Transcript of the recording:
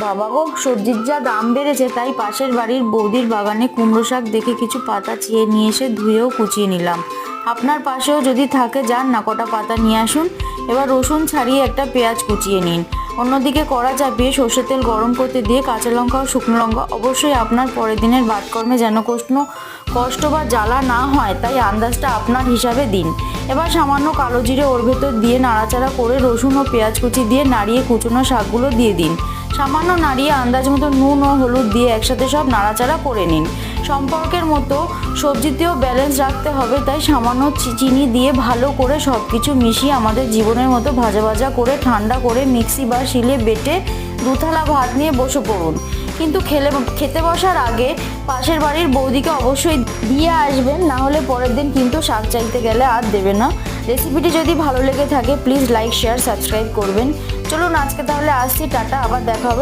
বাবা গো, সবজির যা দাম বেড়েছে তাই পাশের বাড়ির বৌদির বাগানে কুমড়ো শাক দেখে কিছু পাতা চেয়ে নিয়ে এসে ধুয়েও কুচিয়ে নিলাম। আপনার পাশেও যদি থাকে যান না, কটা পাতা নিয়ে আসুন। এবার রসুন ছাড়িয়ে একটা পেঁয়াজ কুচিয়ে নিন। অন্যদিকে কড়া চাপিয়ে সর্ষের তেল গরম করতে দিয়ে কাঁচা লঙ্কা ও শুকনো লঙ্কা, অবশ্যই আপনার পরের দিনের ভাতকর্মে যেন কষ্ট বা জ্বালা না হয় তাই আন্দাজটা আপনার হিসাবে দিন। এবার সামান্য কালো জিরে ওর ভেতর দিয়ে নাড়াচাড়া করে রসুন ও পেঁয়াজ কুচি দিয়ে নাড়িয়ে কুচনো শাকগুলো দিয়ে দিন। সামান্য নাড়িয়ে আন্দাজ মতো নুন ও হলুদ দিয়ে একসাথে সব নাড়াচাড়া করে নিন। সম্পর্কের মতো সবজিতেও ব্যালেন্স রাখতে হবে, তাই সামান্য চিনি দিয়ে ভালো করে সব কিছু মিশিয়ে আমাদের জীবনের মতো ভাজা ভাজা করে ঠান্ডা করে মিক্সি বা শিলে বেটে দুথালা ভাত নিয়ে বসে পড়ুন। কিন্তু খেতে বসার আগে পাশের বাড়ির বৌদিকে অবশ্যই দিয়ে আসবেন, না হলে পরের দিন কিন্তু শাক চাইতে গেলে আর দেবে না। রেসিপিটি যদি ভালো লেগে থাকে প্লিজ লাইক, শেয়ার, সাবস্ক্রাইব করবেন। চলুন আজকে তাহলে আসছি, টাটা, আবার দেখা হবে।